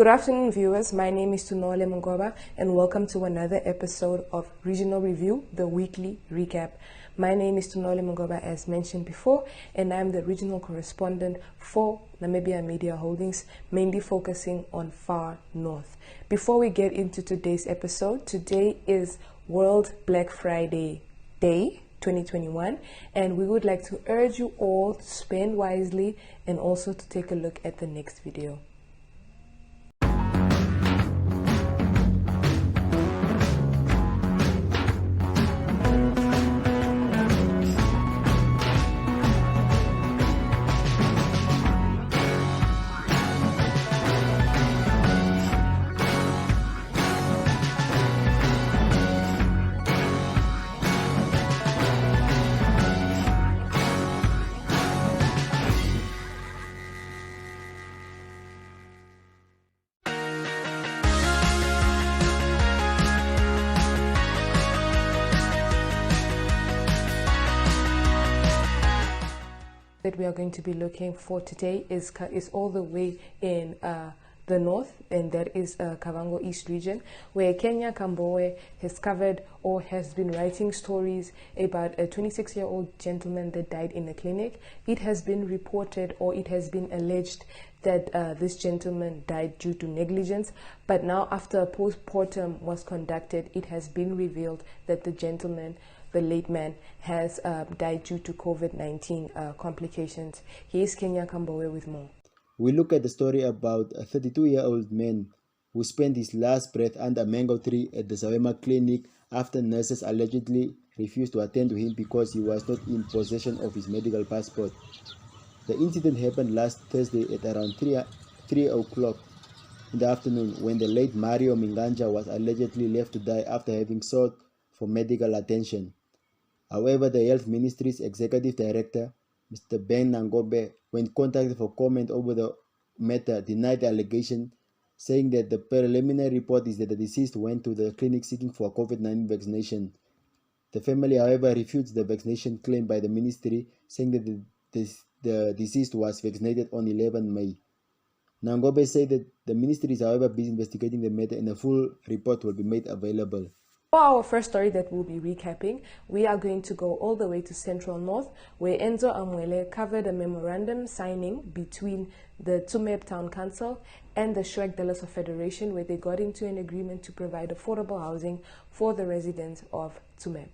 Good afternoon, viewers. My name is Tunohole Mungaba, and welcome to another episode of Regional Review, the weekly recap. My name is Tunohole Mungaba, as mentioned before, and I'm the regional correspondent for Namibia Media Holdings, mainly focusing on Far North. Before we get into today's episode, today is World Black Friday Day 2021, and we would like to urge you all to spend wisely and also to take a look at the next video. That we are going to be looking for today is all the way in the north, and that is Kavango East region, where Kenya Kambowe has covered or has been writing stories about a 26-year-old gentleman that died in a clinic. It has been reported, or it has been alleged, that this gentleman died due to negligence, but now after a post-mortem was conducted, it has been revealed that the gentleman, the late man, has died due to COVID-19 complications. Here's Kenya Kambowe with more. We look at the story about a 32-year-old man who spent his last breath under a mango tree at the Zawema clinic after nurses allegedly refused to attend to him because he was not in possession of his medical passport. The incident happened last Thursday at around 3 o'clock in the afternoon, when the late Mario Minganja was allegedly left to die after having sought for medical attention. However, the Health Ministry's Executive Director, Mr. Ben Nangobe, when contacted for comment over the matter, denied the allegation, saying that the preliminary report is that the deceased went to the clinic seeking for a COVID-19 vaccination. The family, however, refutes the vaccination claim by the ministry, saying that the deceased was vaccinated on 11 May. Nangobe said that the ministry is, however, busy investigating the matter, and a full report will be made available. For our first story that we'll be recapping, we are going to go all the way to Central North, where Enzo Amwele covered a memorandum signing between the Tsumeb Town Council and the Shrek Delaso Federation, where they got into an agreement to provide affordable housing for the residents of Tsumeb.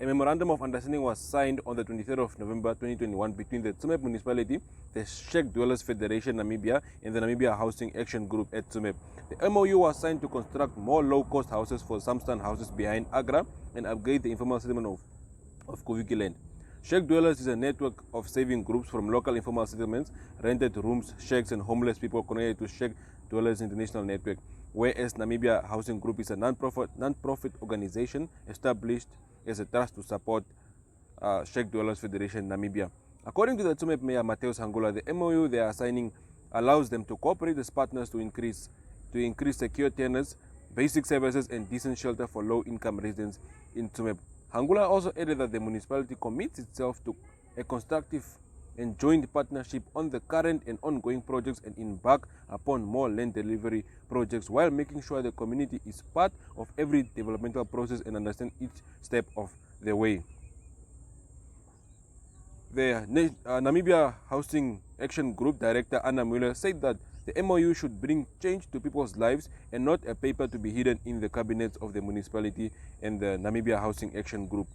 A memorandum of understanding was signed on the 23rd of November 2021 between the Tsumeb Municipality, the Shrek Dwellers Federation Namibia, and the Namibia Housing Action Group at Tsumeb. The MOU was signed to construct more low-cost houses for Samstan houses behind Agra and upgrade the informal settlement of Koviki land. Shrek Dwellers is a network of saving groups from local informal settlements, rented rooms, shacks, and homeless people connected to Shrek Dwellers International Network, whereas Namibia Housing Group is a non-profit organization established as a trust to support Shrek Dwellers Federation Namibia. According to the Tsumeb Mayor Mateus Hangula, the MOU they are signing allows them to cooperate as partners to increase secure tenants, basic services, and decent shelter for low-income residents in Tsumeb. Hangula also added that the municipality commits itself to a constructive and joint partnership on the current and ongoing projects and embark upon more land delivery projects, while making sure the community is part of every developmental process and understand each step of the way. The Namibia Housing Action Group Director Anna Mueller said that the MOU should bring change to people's lives and not a paper to be hidden in the cabinets of the municipality and the Namibia Housing Action Group.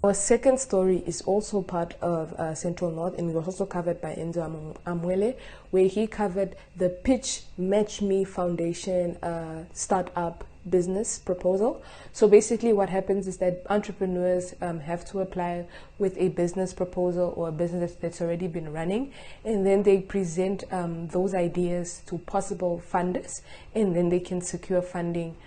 Our second story is also part of Central North, and it was also covered by Enzo Amwele, where he covered the Pitch Match Me Foundation startup business proposal. So basically what happens is that entrepreneurs have to apply with a business proposal or a business that's already been running, and then they present those ideas to possible funders, and then they can secure funding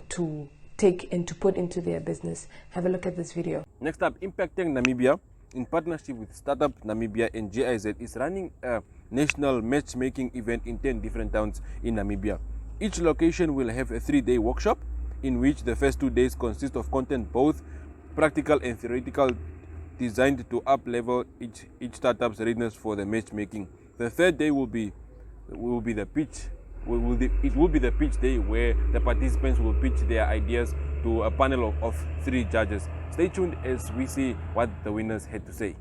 to take and to put into their business. Have a look at this video. Next up, Impacting Namibia, in partnership with Startup Namibia and GIZ, is running a national matchmaking event in 10 different towns in Namibia. Each location will have a 3-day workshop, in which the first 2 days consist of content both practical and theoretical, designed to up-level each startup's readiness for the matchmaking. The third day will be the pitch it will be the pitch day where the participants will pitch their ideas to a panel of 3 judges. Stay tuned as we see what the winners had to say.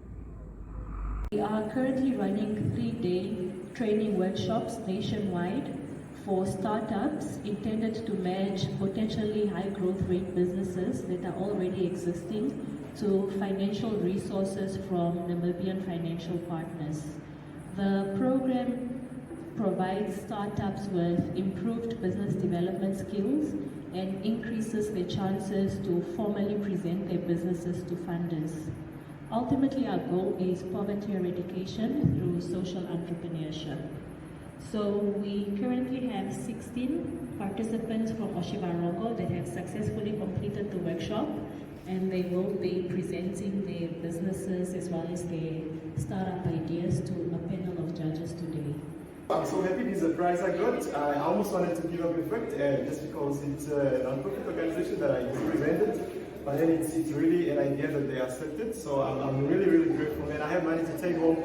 We are currently running 3-day training workshops nationwide for startups intended to match potentially high growth rate businesses that are already existing to financial resources from Namibian financial partners. The program provides startups with improved business development skills and increases their chances to formally present their businesses to funders. Ultimately, our goal is poverty eradication through social entrepreneurship. So we currently have 16 participants from Oshivarongo that have successfully completed the workshop, and they will be presenting their businesses as well as their startup ideas to a panel of judges today. I'm so happy this is a prize I got. I almost wanted to give up in fact, just because it's a non-profit organization that I represented, but then it's really an idea that they accepted, so I'm really, really grateful, and I have money to take home.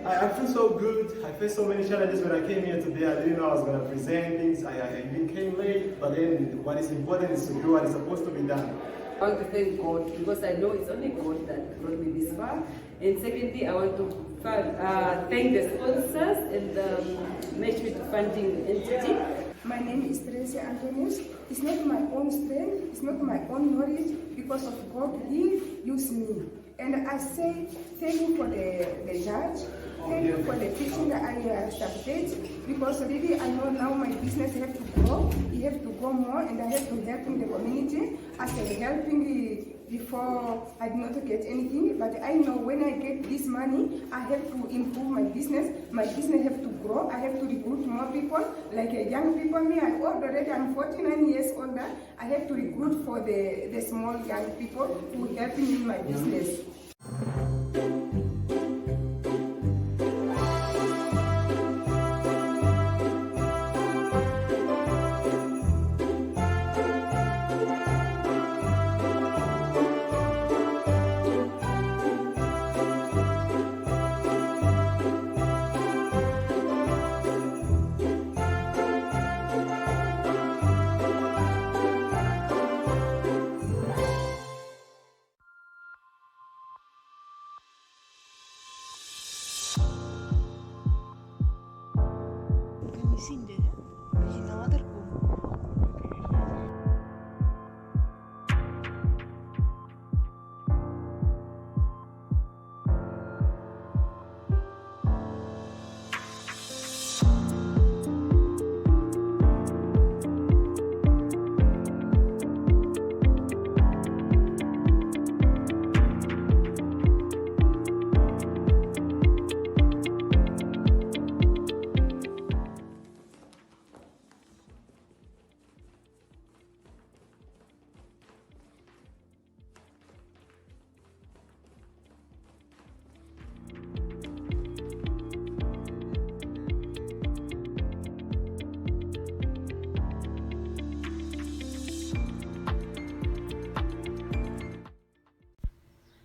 I feel so good. I faced so many challenges when I came here today. I didn't know I was going to present things. I even came late, but then what is important is to do what is supposed to be done. I want to thank God because I know it's only God that brought me this far. And secondly, I want to thank the sponsors and the Match with Funding entity. My name is Teresa Antonius. It's not my own strength, it's not my own knowledge, because of God, He used me. And I say thank you for the judge, thank you for the teaching that I started, because really I know now my business have to grow, it have to grow more, and I have to help in the community. As I helping before I did not get anything, but I know when I get this money, I have to improve my business have to grow, I have to recruit more people, like young people. Me, I'm 49 years older, I have to recruit for the small young people who help me in my business. sien dit, hè? As jy nader kom.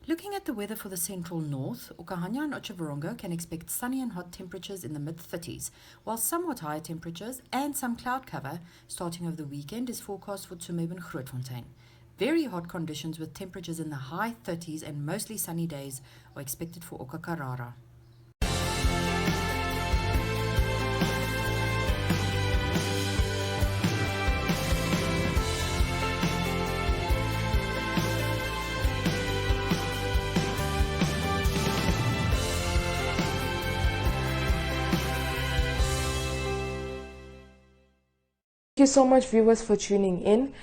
Looking at the weather for the central north, Okahanya and Otjiwarongo can expect sunny and hot temperatures in the mid-30s, while somewhat higher temperatures and some cloud cover starting over the weekend is forecast for Tsumeb and Grootfontein. Very hot conditions with temperatures in the high 30s and mostly sunny days are expected for Okakarara. Thank you so much, viewers, for tuning in.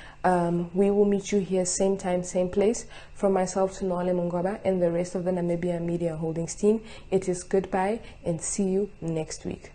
We will meet you here same time, same place. From myself, Tunohole Mungaba, and the rest of the Namibia Media Holdings team, it is goodbye and see you next week.